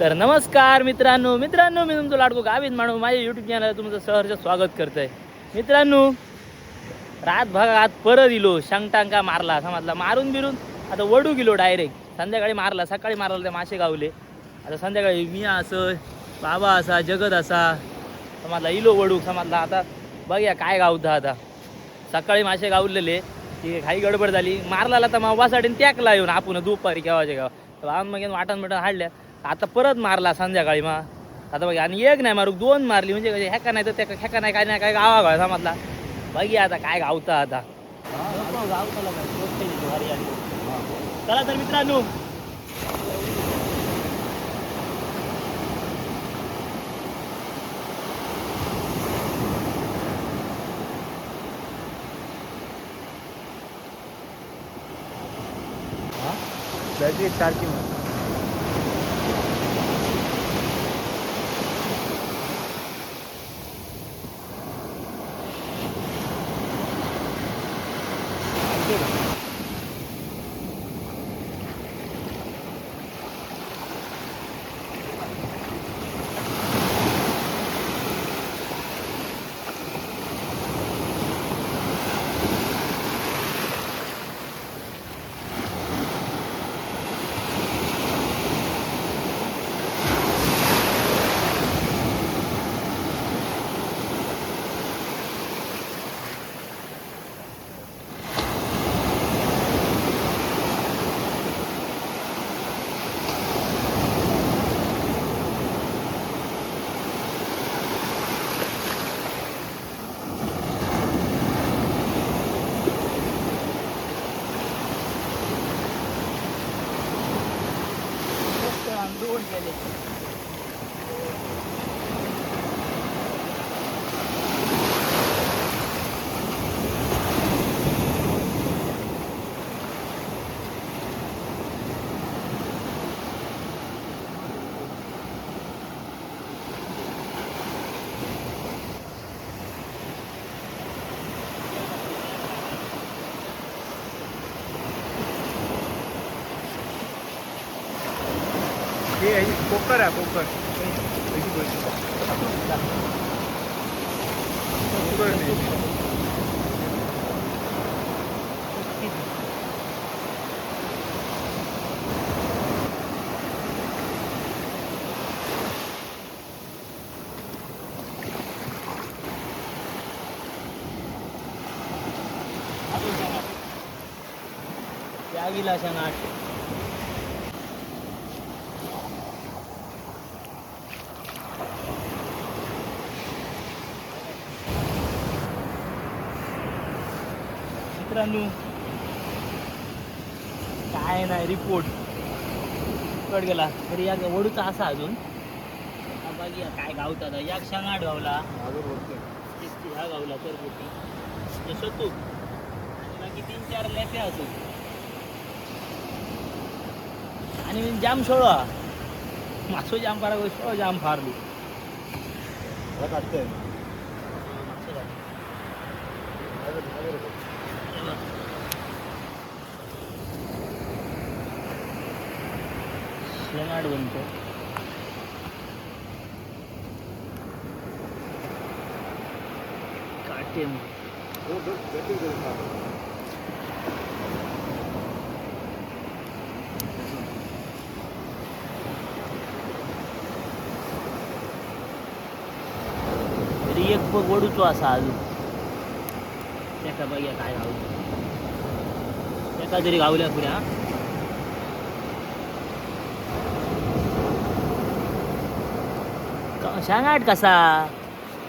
तर नमस्कार मित्रांनो मी तुमचं लाडको गावित माणू माझ्या यूट्यूब चॅनलला तुमचं सहर्ष स्वागत करत आहे. मित्रांनो, रात भागात परत इलो शंगटांका मारला समजला, मारून बिरून आता वडू गेलो डायरेक्ट. संध्याकाळी मारला, सकाळी मारला, ते मासे गावले. आता संध्याकाळी मी असं, बाबा असा, जगत असा समजला इलो वडू समजला. आता बघूया काय गावतं. आता सकाळी मासे गावलेले, ती काही गडबड झाली, मारला तर मावासाठी त्याकला येऊन आपण दुपारी केव्हाच्या केव्हा मग वाटण बिटण हाडल्या. आता परत मारला संध्याकाळी मग. आता बघा, आणि एक नाही मारू, दोन मारली म्हणजे ह्याका नाही तर त्या ह्याका नाही, काय नाही काय गावा गावा समजला. बघूया आता काय गावतं. आता चला तर मित्रांनो, बॅटरी चार्जिंग दोन गेले. हे कोकर आहे कोकर त्यागीला शंगाट. मित्रांनो, काय नाही रिपोर्ट कट गेला तरी या वडूचा असा अजून. बघूया काय गावता. आता या शंगाट गावला, ह्या गावला तर पोटी शतूक, बाकी 3-4 लेप्या असो. आणि मी जाम सोळा मासो जाम फार सोळा जाम फारली काढते शेंगाड बनतो. काटे तरी एक वडूचो असा अजून. त्याका बघ्या काय गावलं, त्याका तरी गावल्या पुऱ्या. शांगाट कसा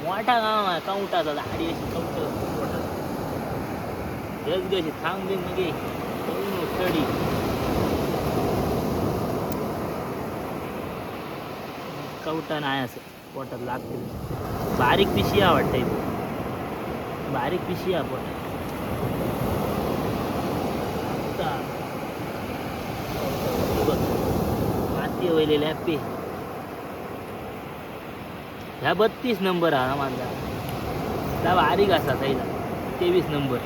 मोठा गाव आहे, कवटाचा झाडी अशी कवट जशी थांबली मगे कडी. कवटा नाही असं पोटात लागते. बारीक पिशिया वाटतंय, बारीक पिशिया पोटात. माती वळलेल्या पे ह्या 32 नंबर हा माझा. त्या बारीक असा पहिला 23 नंबर.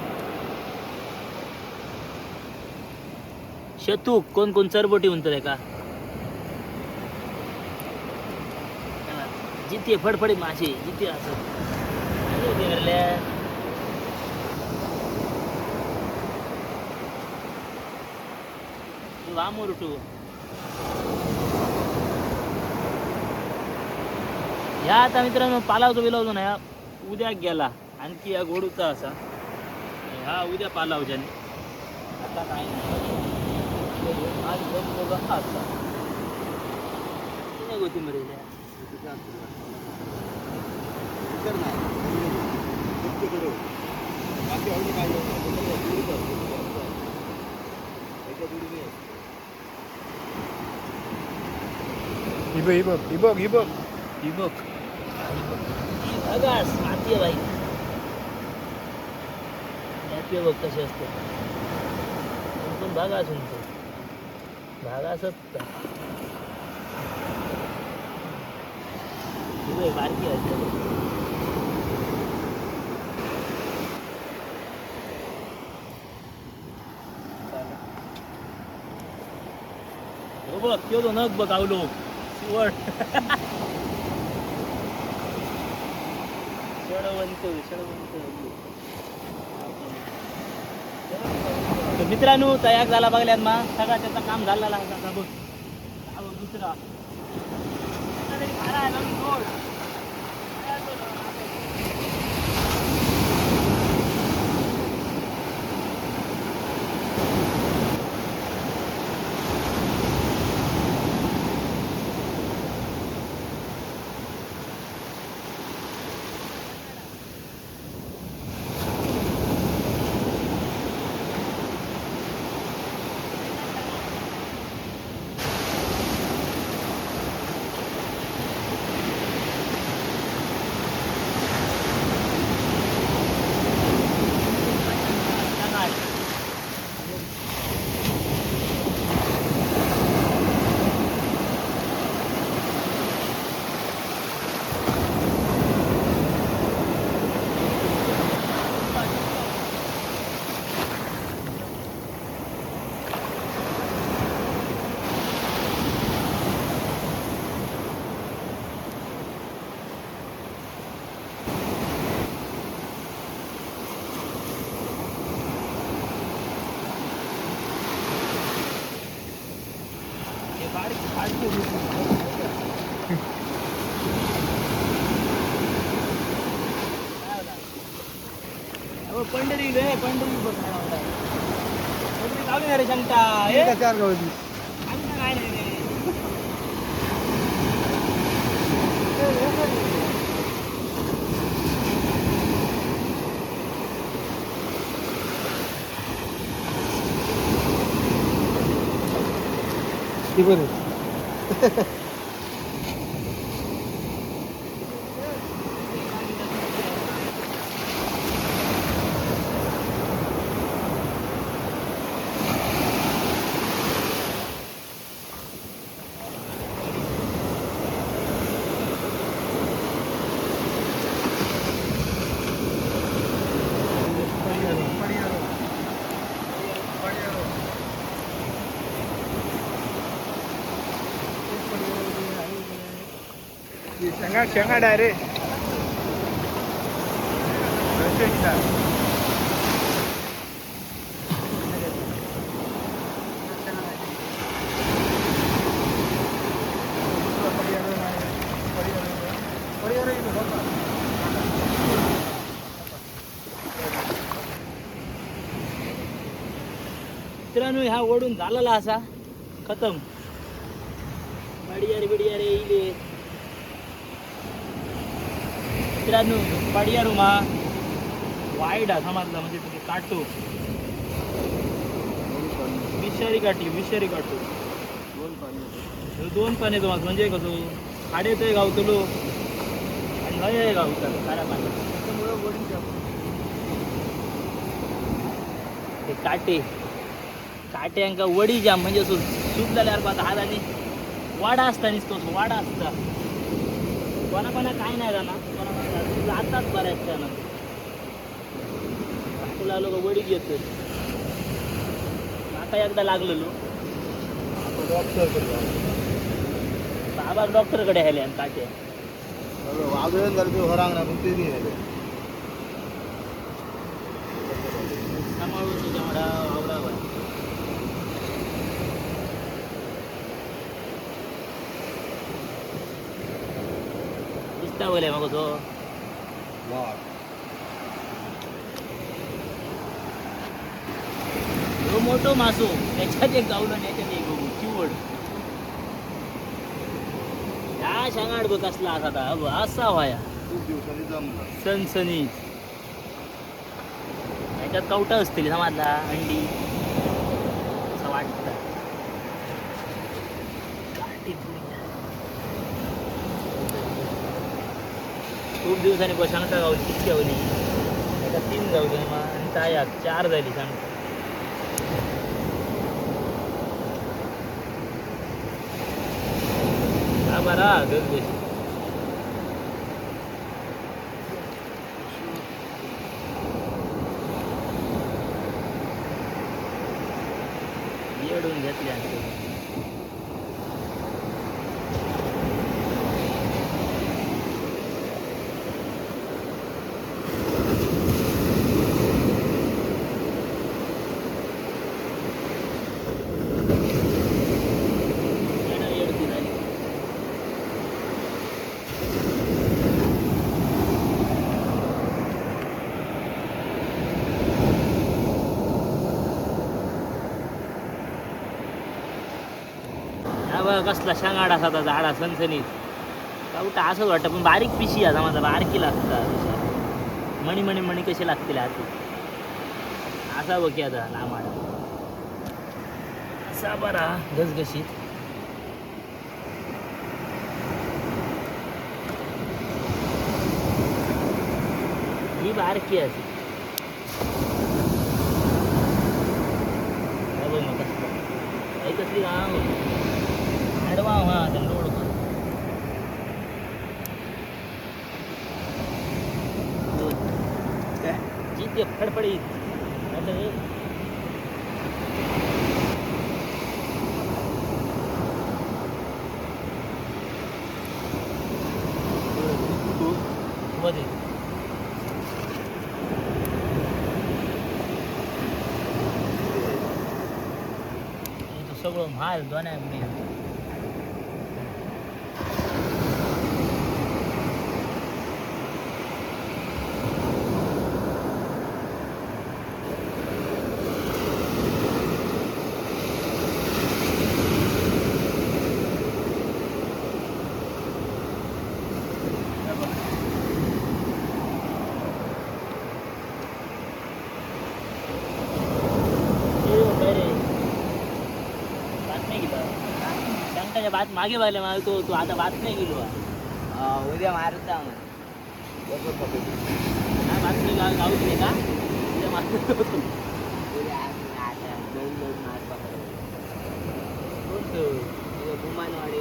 शतूक कोण कोण चरबोटी म्हणतो का. जिथे फडफडीत मासे जिथे असं काय होते घरल्या वामोरटू ह्या आता मित्रांनो पालावतो बिलावतो ना ह्या उद्या गेला आणखी या गोडूचा असा हा उद्या पालावच्याने आता काय नाही आज बघ असा गोती मरेल्या ही बघ अगास माती आहे बाई यात बघ कसे असते पण भागा असून तो भागा असत बारकी असते हो बघ तो नग बघ आवलो शिवड तर मित्रांनो तयार झाला बघल्यात मा सगळा त्याचा काम झालेला आहे बघ दुसरा पंढरी रे पंढरी पंढरी लावली ना रे शंका चार गावली काय नाही रे ती बरं शेंगा डायरेक्ट मित्रांनो ह्या ओढून झालेला असा खतम बडियारे इले मित्रांनो बडिया रुमा वाईट हा समजला म्हणजे तुम्ही काटो विषारी काटो दोन पाणी तुम्हाला म्हणजे कसं खाडेतोय गावतलो आणि हय गावतात साऱ्या पाण्यात ते काट्यांका वडी जाम म्हणजे असं सूप झाल्यावर पाहता हाताने वाडा असता निसतो वाडा असता कोणा काय नाही जाणार कोणा जातात बऱ्याचशा ना तुला लोक वडी घेत आता एकदा लागलेलो बाबा डॉक्टरकडे आले आणि काट्या वागळून झालं ते होरांग ना ते नाही आहे. सांभाळून त्याच्यामुळं आवडावं. दिसता बोले मग तो वाह. तो मोठो मासो त्याच्यात एक गावलं आणि याच्यात एक बघू चिवड. या शांगाड बघ कसला असा असा व्हाया खूप दिवसांनी जमला. सनसनीत. त्याच्यात कवटा असतील समाजला अंडी असं वाटतं. खूप दिवसांनी शांगटा गावली किती गावली. त्याच्यात 3 गावली आणि ताया 4 झाली शांगटा. हा बरा गजबज. येडून घेतल्या कसला शांगाडा असा झाडा सनसनीत. कावटा असंच वाटतं पण बारीक पिशी आता माझा बारकी लागतात. मणी मणी मणी कसे लागतील हाती असा बघ की आता लांबाडा असा बरा घसघशीत. ही बारकी अशी बघ मग कसलं कसली गाव आडवा हा दंडोळ. जिथे फडफडीत मध्ये सगळं माल दोन्या बात मागे बघले मला तो आता बात नाही गेलो. उद्या मारत जा मग. बातमी गावची का उद्या मारत होतो. बुमानवाडी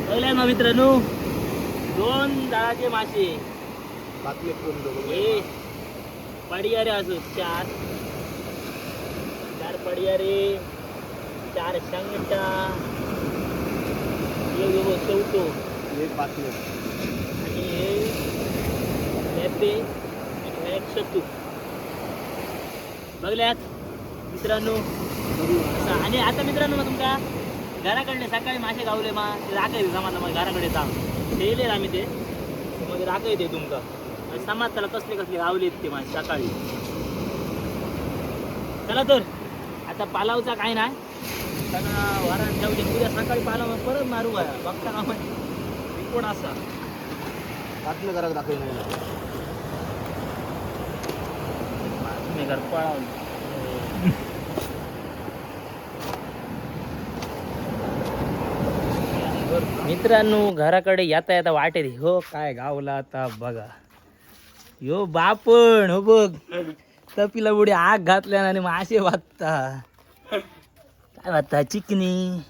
बघल्या ना मित्रांनो 2 जाळाचे मासे. हे पडियारे असो 4 पडियारे 4 शांगटा चौथो एक बातमी आणि हे लेपे आणि एक शतू. बघल्यात मित्रांनो असं. आणि आता मित्रांनो मग तुमच्या घराकडले सकाळी मासे गावले मग ते राखायचे समाजला. मग घराकडे जा येले आम्ही ते मग राखायचे तुमका समाज त्याला कसले कसले गावलेत ते मासे सकाळी. चला तर आता पालावचा काय नाही सगळा वरण ठेवले. उद्या सकाळी पालाव परत मारू का बघता का म्हणजे रिपोर्ट असा बातमी करा दाखवली नाही. बातमी घर पळावली. मित्रांनो घराकडे येता येता वाटेत हो काय गावला आता बघा. यो बापण हो बघ तपीला बुडी आग घातल्या आणि मासे वाचता. काय वाचता चिकनी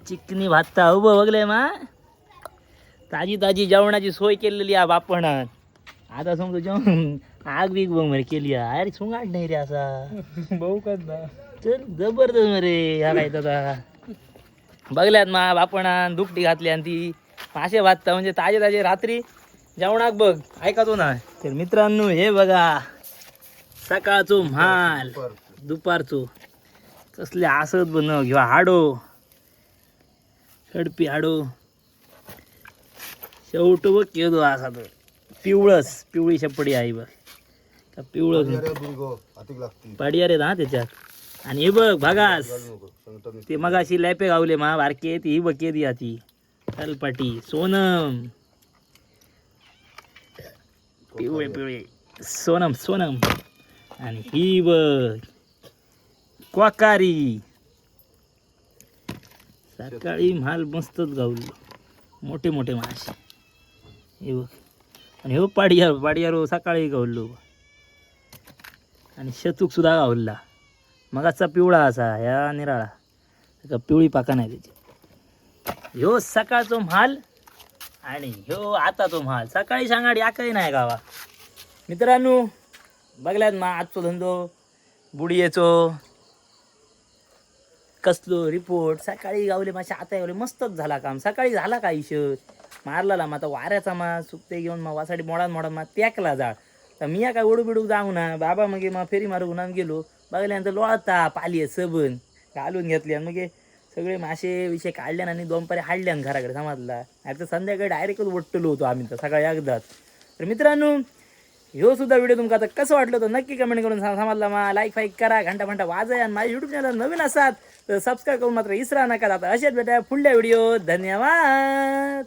चिकनी भातता हो बघले मा. ताजी ताजी जेवणाची सोय केलेली या बापणात. आता समजतो जेव्हा आग बीग बघ मरे केली अरे सुंगाट नाही रे असा भाऊ कदा चल जबरदस्त मरे ह्या काय आता बघल्यात मा बापणा दुपटी घातली आणि ती मासे भाजता म्हणजे ताजे ताजे रात्री जेवणाक बघ ऐकातो ना. तर मित्रांनो हे बघा सकाळचो म्हाल दुपारचो कसले आसत बनव किंवा हाडो कडपी हाडो शेवट बघ केदो असा तो पिवळी शपडी आहे बघ का पिवळं पाडिया रे ना त्याच्यात. आणि हे बघ भागास ते मगाशी लॅपे गावले मा बारके ती ही बघ केदी ती तलपाटी सोनम पिवळे सोनम आणि ही बघ क्वाकारी. सकाळी माल मस्तच गावलो मोठे मोठे मासे हे बघ. आणि हो पाडियारो सकाळी गावलो आणि शतूक सुद्धा गावला मगाचा पिवळा असा ह्या निराळा का पिवळी पाका नाही त्याची. ह्यो सकाळचो म्हाल आणि ह्यो आताचो म्हाल. सकाळी सांगाडी आकाही नाही गावा. मित्रांनो बघल्यात ना आजचो धंदो बुडयेचो कसलो रिपोर्ट सकाळी गावले मासे आता गावले मस्तच झाला काम. सकाळी झाला का इशर मारला मा आता वाऱ्याचा मा सुकते घेऊन मा वासाठी मोडात मा पॅकला जाळ. तर मी काय ओढू बिडू जाऊ ना बाबा मग मा फेरी मारू गुन्हा गेलो बघल्यानंतर लोळता पाली सबन घालून घेतली आणि मग सगळे मासे विषय काढल्यान आणि दोनपारी हाडल्यान घराकडे समजला. आता संध्याकाळी डायरेक्टच वट्टलो होतो आम्ही तर सकाळी एकदाच. तर मित्रांनो ह्यो सुद्धा व्हिडिओ तुमका आता कसं वाटलं तर नक्की कमेंट करून समजला मा लाईक फाईक करा घंटा वाजवा आणि माझ्या युट्यूब चॅनल नवीन असाल तर सबस्क्राईब करून मात्र इसरा नका. आता असेच भेटा पुढल्या व्हिडिओ. धन्यवाद.